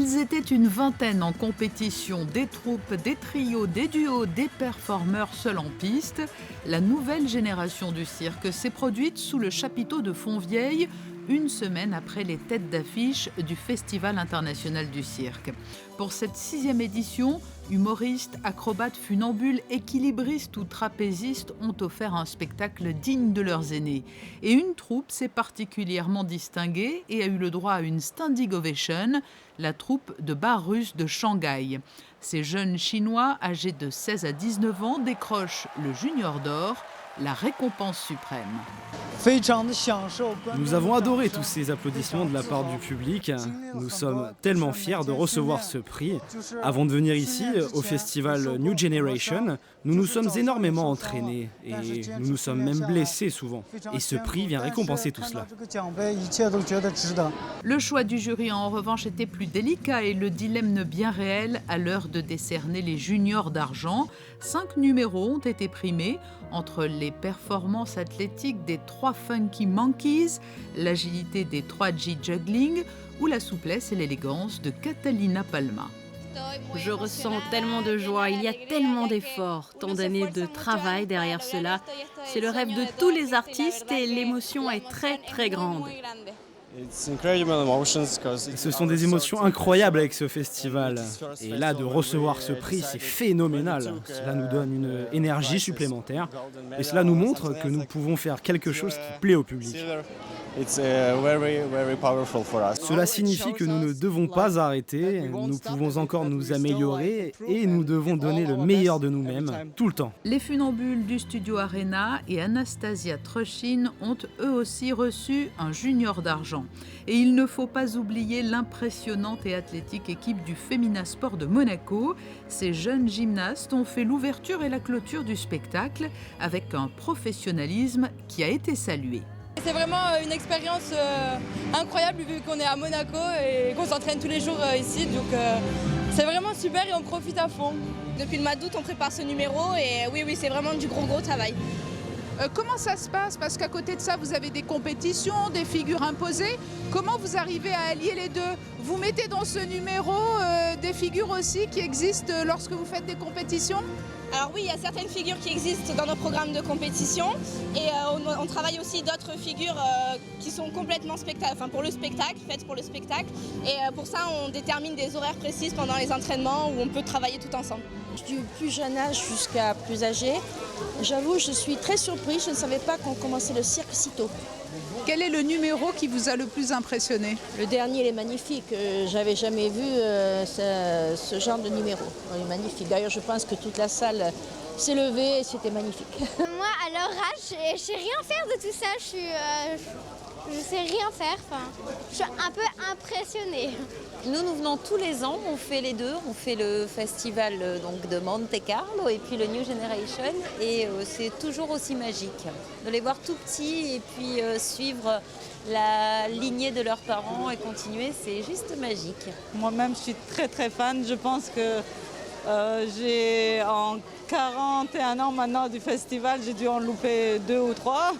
Ils étaient une vingtaine en compétition, des troupes, des trios, des duos, des performeurs seuls en piste. La nouvelle génération du cirque s'est produite sous le chapiteau de Fontvieille, une semaine après les têtes d'affiche du Festival international du cirque. Pour cette 6e édition, humoristes, acrobates, funambules, équilibristes ou trapézistes ont offert un spectacle digne de leurs aînés. Et une troupe s'est particulièrement distinguée et a eu le droit à une standing ovation, la troupe de bar russe de Shanghai. Ces jeunes Chinois, âgés de 16 à 19 ans, décrochent le Junior d'or, la récompense suprême. Nous avons adoré tous ces applaudissements de la part du public. Nous sommes tellement fiers de recevoir ce prix. Avant de venir ici, au festival New Generation, nous nous sommes énormément entraînés et nous nous sommes même blessés souvent. Et ce prix vient récompenser tout cela. Le choix du jury en revanche était plus délicat et le dilemme bien réel à l'heure de décerner les juniors d'argent. 5 numéros ont été primés entre les performances athlétiques des 3 Funky Monkeys, l'agilité des 3G Juggling ou la souplesse et l'élégance de Catalina Palma. Je ressens tellement de joie, il y a tellement d'efforts, tant d'années de travail derrière cela. C'est le rêve de tous les artistes et l'émotion est très très grande. Ce sont des émotions incroyables avec ce festival. Et là, de recevoir ce prix, c'est phénoménal. Cela nous donne une énergie supplémentaire. Et cela nous montre que nous pouvons faire quelque chose qui plaît au public. Cela signifie que nous ne devons pas arrêter, nous pouvons encore nous améliorer et nous devons donner le meilleur de nous-mêmes, tout le temps. Les funambules du Studio Arena et Anastasia Trochin ont eux aussi reçu un junior d'argent. Et il ne faut pas oublier l'impressionnante et athlétique équipe du Femina Sport de Monaco. Ces jeunes gymnastes ont fait l'ouverture et la clôture du spectacle avec un professionnalisme qui a été salué. C'est vraiment une expérience incroyable vu qu'on est à Monaco et qu'on s'entraîne tous les jours ici. Donc c'est vraiment super et on profite à fond. Depuis le mois d'août, on prépare ce numéro et oui, c'est vraiment du gros travail. Comment ça se passe? Parce qu'à côté de ça, vous avez des compétitions, des figures imposées. Comment vous arrivez à allier les deux? Vous mettez dans ce numéro des figures aussi qui existent lorsque vous faites des compétitions? Alors oui, il y a certaines figures qui existent dans nos programmes de compétition et on travaille aussi d'autres figures qui sont complètement pour le spectacle, faites pour le spectacle. Et pour ça, on détermine des horaires précises pendant les entraînements où on peut travailler tout ensemble. Du plus jeune âge jusqu'à plus âgé, j'avoue, je suis très surprise. Je ne savais pas qu'on commençait le cirque si tôt. Quel est le numéro qui vous a le plus impressionné? Le dernier, il est magnifique. J'avais jamais vu ce genre de numéro. Il est magnifique. D'ailleurs, je pense que toute la salle s'est levée et c'était magnifique. Moi, à leur âge, je sais rien faire de tout ça. Je sais rien faire. Je suis un peu impressionnée. Nous venons tous les ans, on fait les deux. On fait le festival donc, de Monte Carlo et puis le New Generation. Et c'est toujours aussi magique de les voir tout petits et puis suivre la lignée de leurs parents et continuer, c'est juste magique. Moi-même, je suis très très fan. Je pense que j'ai en 41 ans maintenant du festival, j'ai dû en louper 2 ou 3.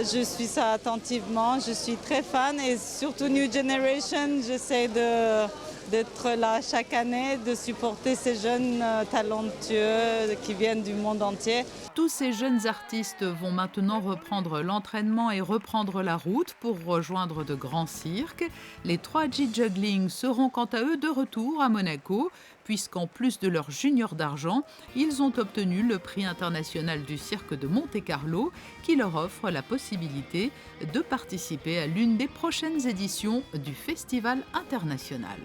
Je suis ça attentivement, je suis très fan et surtout New Generation, j'essaie d'être là chaque année, de supporter ces jeunes talentueux qui viennent du monde entier. Tous ces jeunes artistes vont maintenant reprendre l'entraînement et reprendre la route pour rejoindre de grands cirques. Les 3G Juggling seront quant à eux de retour à Monaco, puisqu'en plus de leur junior d'argent, ils ont obtenu le prix international du cirque de Monte-Carlo qui leur offre la possibilité de participer à l'une des prochaines éditions du Festival international.